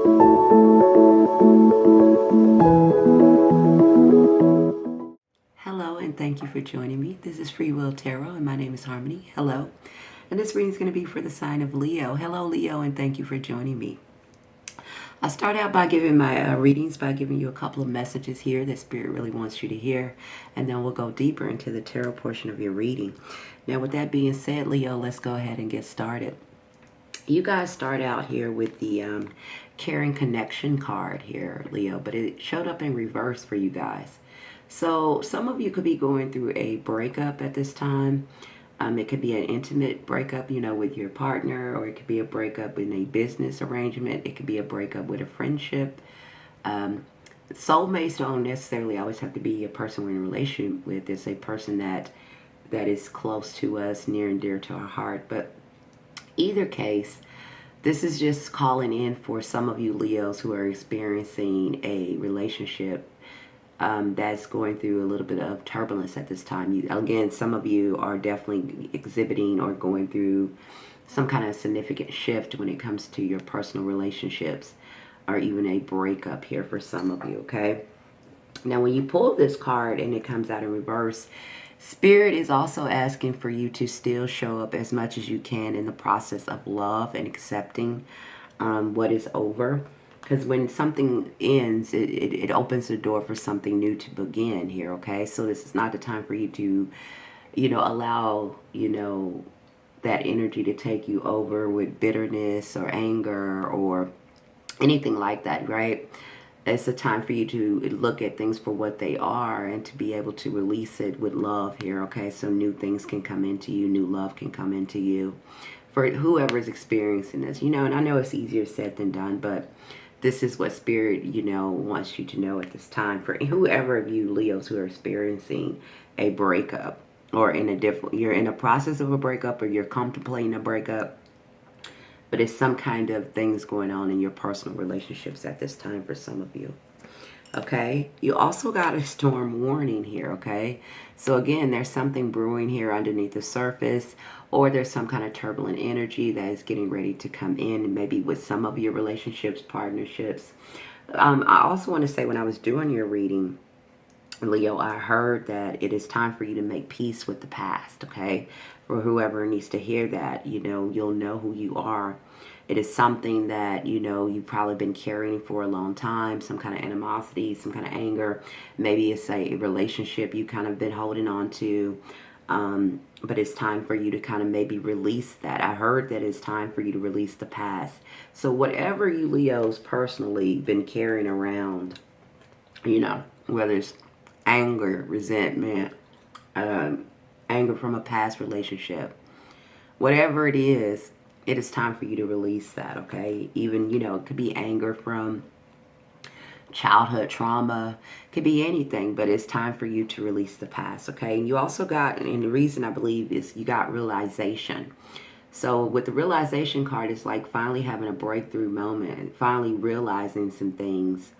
Hello, and thank you for joining me. This is Freewill Tarot, and my name is Harmony. Hello. And this reading is going to be for the sign of Leo. Hello, Leo, and thank you for joining me. I'll start out by giving my readings by giving you a couple of messages here that Spirit really wants you to hear, and then we'll go deeper into the tarot portion of your reading. Now, with that being said, Leo, let's go ahead and get started. You guys start out here with the caring connection card here, Leo, but it showed up in reverse for you guys. So some of you could be going through a breakup at this time. It could be an intimate breakup, with your partner, or it could be a breakup in a business arrangement. It could be a breakup with a friendship. Soulmates don't necessarily always have to be a person we're in a relationship with. It's a person that is close to us, near and dear to our heart. But either case, this is just calling in for some of you Leos who are experiencing a relationship that's going through a little bit of turbulence at this time. Again, some of you are definitely exhibiting or going through some kind of significant shift when it comes to your personal relationships, or even a breakup here for some of you, okay? Now, when you pull this card and it comes out in reverse, Spirit is also asking for you to still show up as much as you can in the process of love and accepting what is over. Because when something ends, it opens the door for something new to begin here, okay? So this is not the time for you to, allow, that energy to take you over with bitterness or anger or anything like that, right? It's a time for you to look at things for what they are and to be able to release it with love here, okay? So new things can come into you, new love can come into you for whoever is experiencing this, and I know it's easier said than done, but this is what Spirit, wants you to know at this time for whoever of you Leos who are experiencing a breakup, or you're in a process of a breakup, or you're contemplating a breakup, but it's some kind of things going on in your personal relationships at this time for some of you. Okay, you also got a storm warning here, okay? So again, there's something brewing here underneath the surface, or there's some kind of turbulent energy that is getting ready to come in, and maybe with some of your relationships, partnerships. I also want to say, when I was doing your reading, Leo, I heard that it is time for you to make peace with the past, okay? For whoever needs to hear that, you'll know who you are. It is something that, you've probably been carrying for a long time, some kind of animosity, some kind of anger. Maybe it's a relationship you kind of been holding on to, but it's time for you to kind of maybe release that. I heard that it's time for you to release the past. So whatever you Leos personally been carrying around, whether it's anger, resentment, anger from a past relationship, whatever it is time for you to release that, okay? Even, it could be anger from childhood trauma, could be anything, but it's time for you to release the past, okay? And you also got, and the reason I believe is you got realization. So with the realization card, it's like finally having a breakthrough moment, finally realizing some things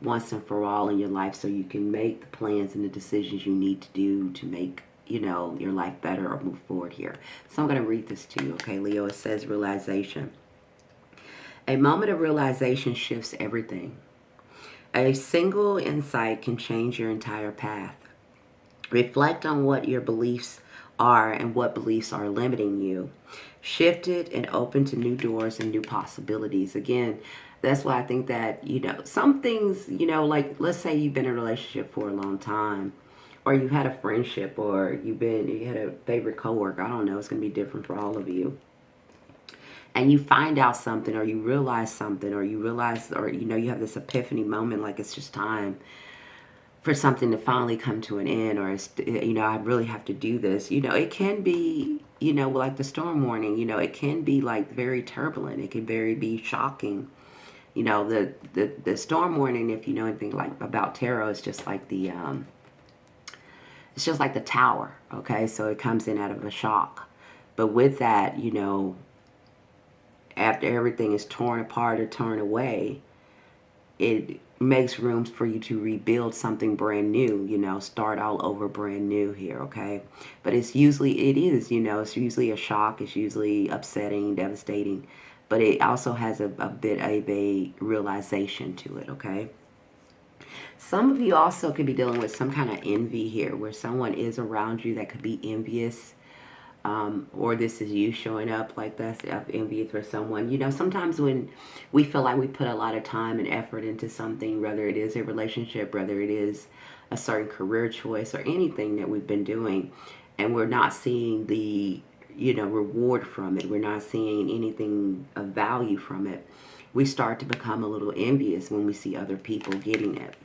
once and for all in your life, so you can make the plans and the decisions you need to do to make your life better or move forward here. So I'm going to read this to you, okay, Leo? It says realization. A moment of realization shifts everything. A single insight can change your entire path. Reflect on what your beliefs are and what beliefs are limiting you. Shift it and open to new doors and new possibilities. Again, that's why I think that, some things, like let's say you've been in a relationship for a long time, or you had a friendship, or you had a favorite coworker. I don't know. It's going to be different for all of you. And you find out something, or you realize something, or you have this epiphany moment, like it's just time for something to finally come to an end, or I really have to do this. It can be, like the storm warning. It can be like very turbulent. It can be shocking. The storm warning, if you know anything like about tarot, is just like the it's just like the tower, okay? So it comes in out of a shock. But with that, after everything is torn apart or torn away, it makes room for you to rebuild something brand new, start all over brand new here, okay? But it's usually a shock. It's usually upsetting, devastating. but it also has a bit of a realization to it, okay? Some of you also could be dealing with some kind of envy here, where someone is around you that could be envious, or this is you showing up like that's envious for someone. You know, sometimes when we feel like we put a lot of time and effort into something, whether it is a relationship, whether it is a certain career choice or anything that we've been doing, and we're not seeing the, you know, reward from it, we're not seeing anything of value from it, we start to become a little envious when we see other people getting it.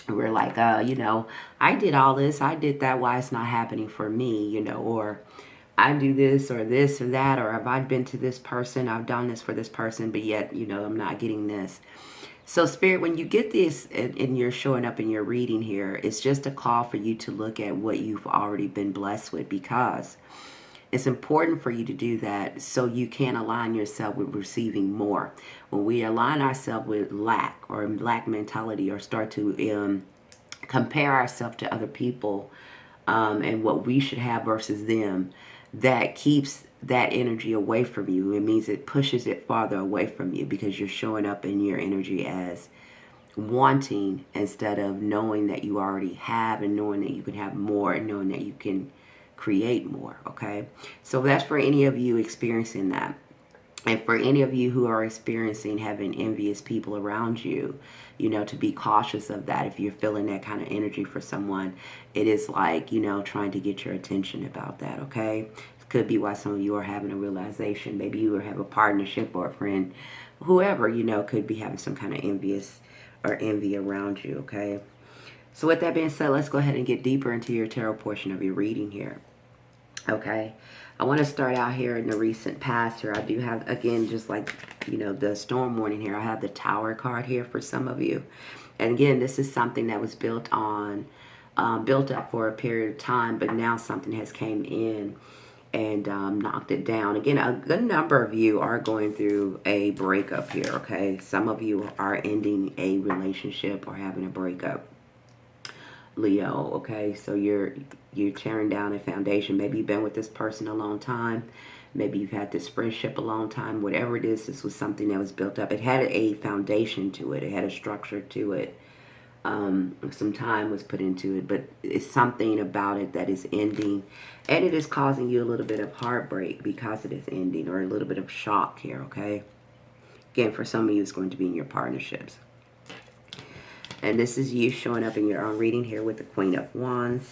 We're like, you know, I did all this, I did that, why it's not happening for me, you know, or I do this or that, or have I been to this person, I've done this for this person, but yet, you know, I'm not getting this. So Spirit, when you get this and you're showing up in your reading here, it's just a call for you to look at what you've already been blessed with, because it's important for you to do that so you can align yourself with receiving more. When we align ourselves with lack or lack mentality, or start to compare ourselves to other people, and what we should have versus them, that keeps that energy away from you. It means it pushes it farther away from you, because you're showing up in your energy as wanting instead of knowing that you already have, and knowing that you can have more, and knowing that you can create more, okay? So that's for any of you experiencing that. And for any of you who are experiencing having envious people around you, you know, to be cautious of that. If you're feeling that kind of energy for someone, it is like, you know, trying to get your attention about that, okay? It could be why some of you are having a realization. Maybe you have a partnership or a friend, whoever, you know, could be having some kind of envy around you, okay? So with that being said, let's go ahead and get deeper into your tarot portion of your reading here. Okay, I want to start out here in the recent past here. I do have, again, just like, you know, the storm warning here, I have the Tower card here for some of you. And again, this is something that was built up for a period of time, but now something has came in and knocked it down. Again, a good number of you are going through a breakup here, okay? Some of you are ending a relationship or having a breakup, Leo, okay? So you're tearing down a foundation. Maybe you've been with this person a long time. Maybe you've had this friendship a long time. Whatever it is, this was something that was built up. It had a foundation to it. It had a structure to it. Some time was put into it, but it's something about it that is ending, and it is causing you a little bit of heartbreak because it is ending, or a little bit of shock here, okay? Again, for some of you, it's going to be in your partnerships. And this is you showing up in your own reading here with the Queen of Wands.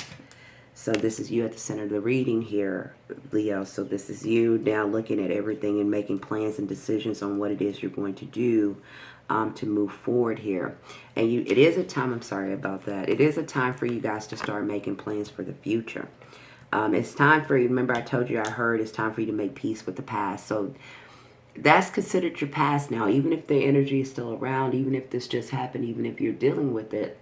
So this is you at the center of the reading here, Leo. So this is you now looking at everything and making plans and decisions on what it is you're going to do to move forward here. And it is a time, I'm sorry about that. It is a time for you guys to start making plans for the future. It's time for you, remember I told you, it's time for you to make peace with the past. So that's considered your past now. Even if the energy is still around, even if this just happened, even if you're dealing with it,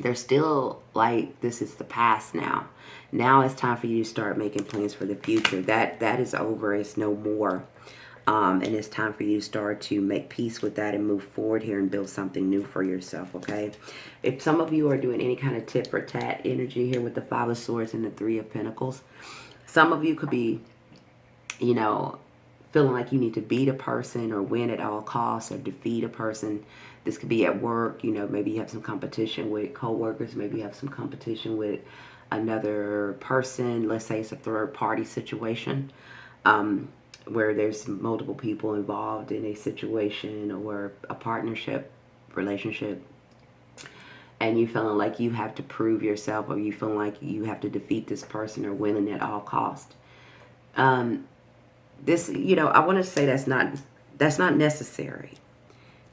they're still like, this is the past now. Now it's time for you to start making plans for the future. That is over. It's no more. And it's time for you to start to make peace with that and move forward here and build something new for yourself, okay? If some of you are doing any kind of tit for tat energy here with the Five of Swords and the Three of Pentacles, some of you could be, you know, feeling like you need to beat a person or win at all costs or defeat a person. This could be at work, you know, maybe you have some competition with co-workers, maybe you have some competition with another person. Let's say it's a third party situation, where there's multiple people involved in a situation or a partnership, relationship, and you feeling like you have to prove yourself, or you feeling like you have to defeat this person or win at all cost. This, you know, I want to say that's not necessary,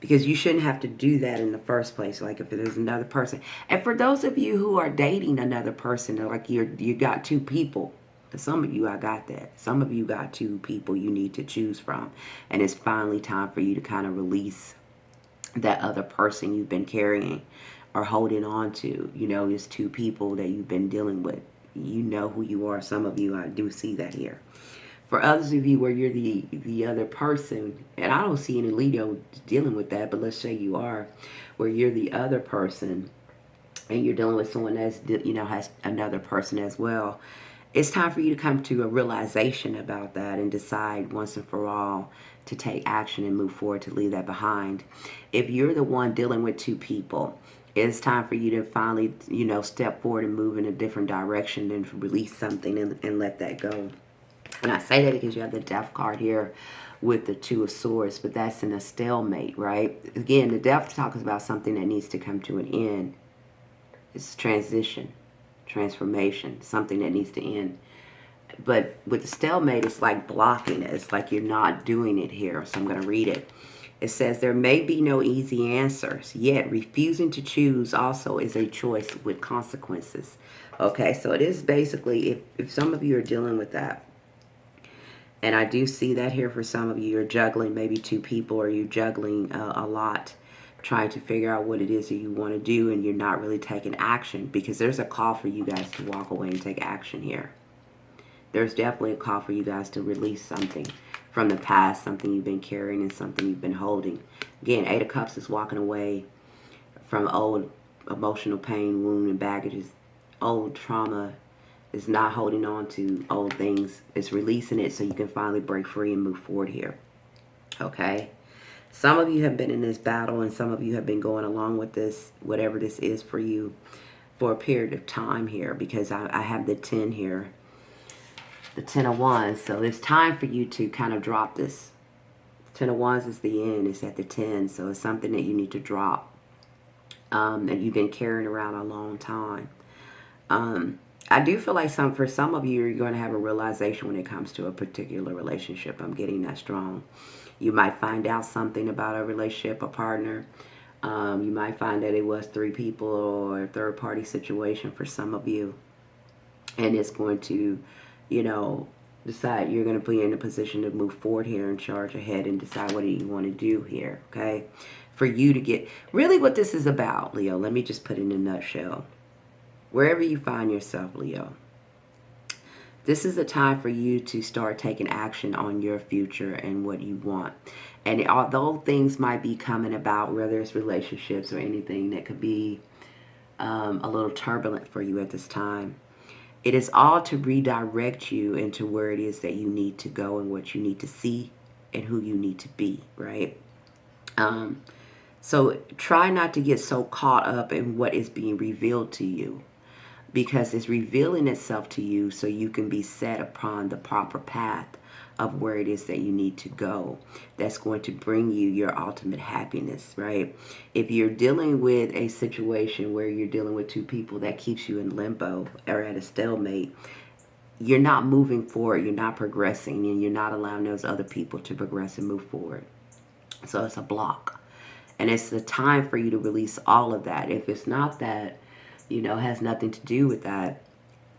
because you shouldn't have to do that in the first place. Like if there's another person, and for those of you who are dating another person, like you got two people. For some of you, I got that. Some of you got two people you need to choose from, and it's finally time for you to kind of release that other person you've been carrying or holding on to. You know, it's two people that you've been dealing with. You know who you are. Some of you, I do see that here. For others of you where you're the other person, and I don't see any Leo dealing with that, but let's say you are, where you're the other person and you're dealing with someone that's, you know, has another person as well, It's time for you to come to a realization about that and decide once and for all to take action and move forward to leave that behind. If you're the one dealing with two people, it's time for you to finally, step forward and move in a different direction and release something and let that go. And I say that because you have the Death card here with the Two of Swords, but that's in a stalemate, right? Again, the Death talks about something that needs to come to an end. It's transition, transformation, something that needs to end. But with the stalemate, it's like blocking it. It's like you're not doing it here. So I'm going to read it. It says, there may be no easy answers, yet refusing to choose also is a choice with consequences. Okay, so it is basically, if some of you are dealing with that, and I do see that here for some of you, you're juggling maybe two people, or you're juggling a lot, trying to figure out what it is that you want to do, and you're not really taking action, because there's a call for you guys to walk away and take action here. There's definitely a call for you guys to release something from the past, something you've been carrying and something you've been holding. Again, Eight of Cups is walking away from old emotional pain, wound, and baggages. Old trauma is not holding on to old things. It's releasing it so you can finally break free and move forward here. Okay? Some of you have been in this battle, and some of you have been going along with this, whatever this is for you, for a period of time here, because I have the 10 here. The 10 of Wands. So it's time for you to kind of drop this. 10 of Wands is the end. It's at the 10. So it's something that you need to drop. That you've been carrying around a long time. I do feel like for some of you, you're going to have a realization when it comes to a particular relationship. I'm getting that strong. You might find out something about a relationship, a partner. You might find that it was 3 people or a third-party situation for some of you. And it's going to, decide you're going to be in a position to move forward here and charge ahead and decide what do you want to do here, okay? For you to get, really what this is about, Leo, let me just put it in a nutshell. Wherever you find yourself, Leo, this is a time for you to start taking action on your future and what you want. And although things might be coming about, whether it's relationships or anything that could be a little turbulent for you at this time, it is all to redirect you into where it is that you need to go and what you need to see and who you need to be, right? So try not to get so caught up in what is being revealed to you, because it's revealing itself to you so you can be set upon the proper path of where it is that you need to go. That's going to bring you your ultimate happiness, right? If you're dealing with a situation where you're dealing with 2 people that keeps you in limbo or at a stalemate, you're not moving forward, you're not progressing, and you're not allowing those other people to progress and move forward. So it's a block. And it's the time for you to release all of that. If it's not that, has nothing to do with that,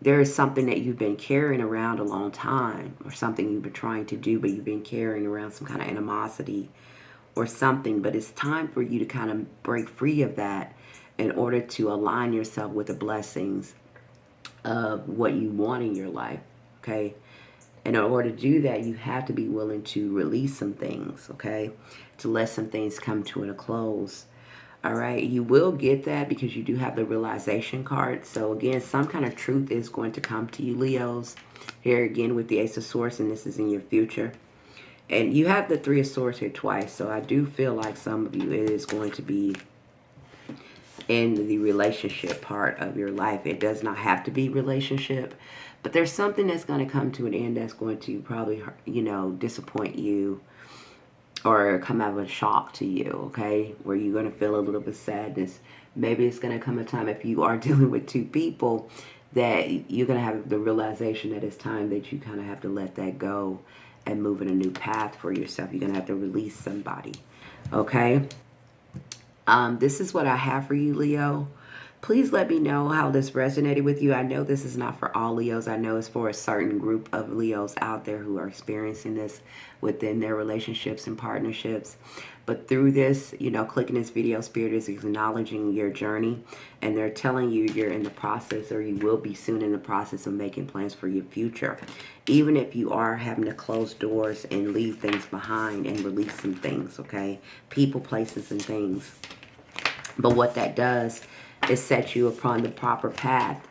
there is something that you've been carrying around a long time, or something you've been trying to do, but you've been carrying around some kind of animosity or something. But it's time for you to kind of break free of that in order to align yourself with the blessings of what you want in your life, okay? And in order to do that, you have to be willing to release some things, okay? To let some things come to a close. All right, you will get that because you do have the realization card. So again, some kind of truth is going to come to you, Leos. Here again with the Ace of Swords, and this is in your future. And you have the 3 of Swords here twice. So I do feel like some of you, it is going to be in the relationship part of your life. It does not have to be relationship, but there's something that's going to come to an end that's going to probably, disappoint you, or come out of a shock to you, okay? Where you're going to feel a little bit of sadness. Maybe it's going to come a time, if you are dealing with 2 people, that you're going to have the realization that it's time that you kind of have to let that go and move in a new path for yourself. You're going to have to release somebody, okay? This is what I have for you, Leo. Please let me know how this resonated with you. I know this is not for all Leos. I know it's for a certain group of Leos out there who are experiencing this within their relationships and partnerships. But through this, clicking this video, Spirit is acknowledging your journey, and they're telling you you're in the process, or you will be soon in the process of making plans for your future. Even if you are having to close doors and leave things behind and release some things, okay? People, places, and things. But what that does is set you upon the proper path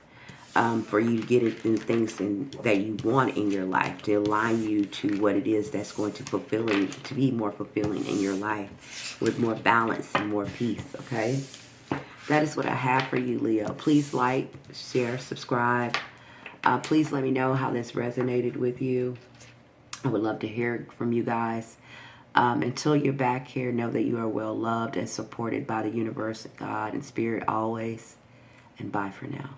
for you to get it in things that you want in your life, to align you to what it is that's going to be more fulfilling in your life, with more balance and more peace. Okay, that is what I have for you, Leo. Please like, share, subscribe. Please let me know how this resonated with you. I would love to hear from you guys. Until you're back here, know that you are well loved and supported by the universe, God, and spirit always. And bye for now.